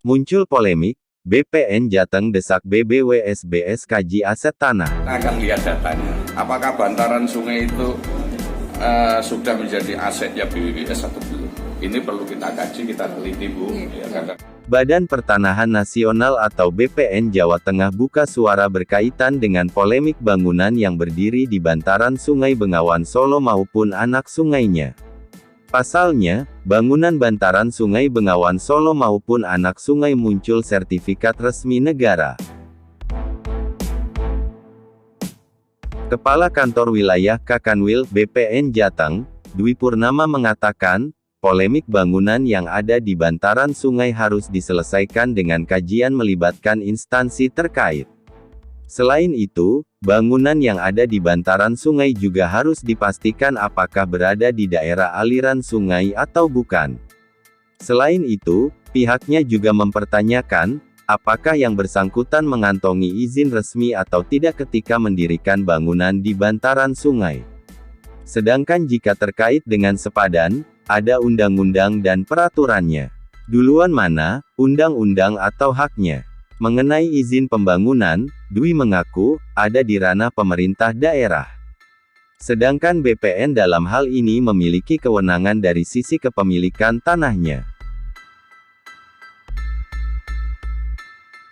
Muncul polemik, BPN Jateng desak BBWSBS kaji aset tanah. Kita akan lihat datanya. Apakah bantaran sungai itu sudah menjadi asetnya BWWS atau belum? Ini perlu kita kaji, kita teliti, Bu. Badan Pertanahan Nasional atau BPN Jawa Tengah buka suara berkaitan dengan polemik bangunan yang berdiri di bantaran Sungai Bengawan Solo maupun anak sungainya. Pasalnya, bangunan bantaran Sungai Bengawan Solo maupun anak sungai muncul sertifikat resmi negara. Kepala Kantor Wilayah Kakanwil BPN Jateng, Dwi Purnama mengatakan, polemik bangunan yang ada di bantaran sungai harus diselesaikan dengan kajian melibatkan instansi terkait. Selain itu, bangunan yang ada di bantaran sungai juga harus dipastikan apakah berada di daerah aliran sungai atau bukan. Selain itu, pihaknya juga mempertanyakan, apakah yang bersangkutan mengantongi izin resmi atau tidak ketika mendirikan bangunan di bantaran sungai. Sedangkan jika terkait dengan sepadan, ada undang-undang dan peraturannya. Duluan mana, undang-undang atau haknya? Mengenai izin pembangunan, Dwi mengaku, ada di ranah pemerintah daerah. Sedangkan BPN dalam hal ini memiliki kewenangan dari sisi kepemilikan tanahnya.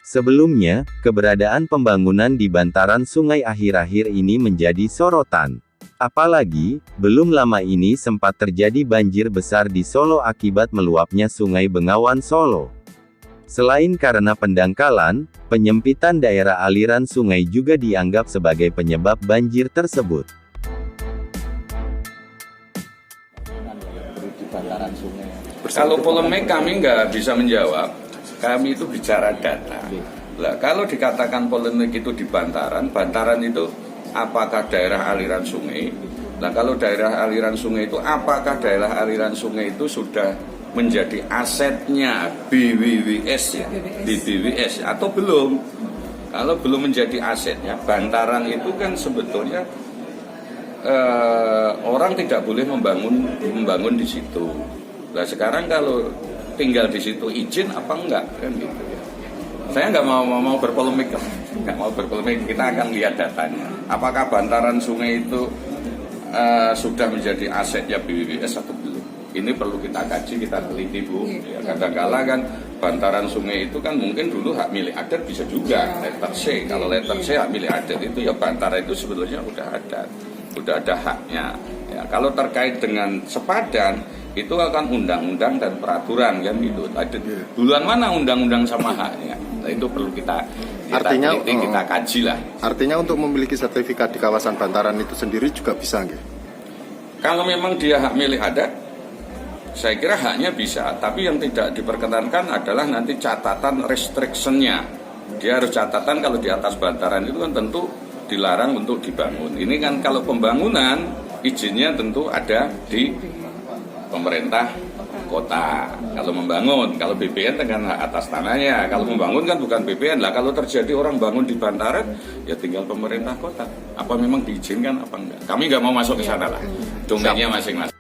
Sebelumnya, keberadaan pembangunan di bantaran sungai akhir-akhir ini menjadi sorotan. Apalagi, belum lama ini sempat terjadi banjir besar di Solo akibat meluapnya Sungai Bengawan Solo. Selain karena pendangkalan, penyempitan daerah aliran sungai juga dianggap sebagai penyebab banjir tersebut. Kalau polemik kami nggak bisa menjawab, kami itu bicara data. Lah, kalau dikatakan polemik itu di bantaran itu apakah daerah aliran sungai? Nah, kalau daerah aliran sungai itu, apakah daerah aliran sungai itu sudah menjadi asetnya BWWS ya, BBWS atau belum? Kalau belum menjadi asetnya, bantaran itu kan sebetulnya orang tidak boleh membangun di situ. Nah, sekarang kalau tinggal di situ izin apa enggak kan gitu ya. Saya nggak mau berpolemik, nggak mau berpolemik. Kita akan lihat datanya. Apakah bantaran sungai itu sudah menjadi asetnya BWWS atau belum? Ini perlu kita kaji, kita teliti, Bu. Ya, kadang-kala kan bantaran sungai itu kan mungkin dulu hak milik adat bisa juga, letter C. Kalau letter C hak milik adat itu ya bantaran itu sebetulnya udah ada haknya. Ya, kalau terkait dengan sepadan itu akan undang-undang dan peraturan kan gitu. Duluan mana undang-undang sama haknya? Nah, itu perlu kita teliti, kita kaji lah. Artinya untuk memiliki sertifikat di kawasan bantaran itu sendiri juga bisa nggak? Kalau memang dia hak milik adat, saya kira haknya bisa, tapi yang tidak diperkenankan adalah nanti catatan restriction-nya. Dia harus catatan kalau di atas bantaran itu kan tentu dilarang untuk dibangun. Ini kan kalau pembangunan, izinnya tentu ada di pemerintah kota. Kalau membangun, kalau BPN dengan hak atas tanahnya. Kalau membangun kan bukan BPN lah. Kalau terjadi orang bangun di bantaran, ya tinggal pemerintah kota. Apa memang diizinkan apa enggak? Kami nggak mau masuk ke sana lah. Domainnya masing-masing.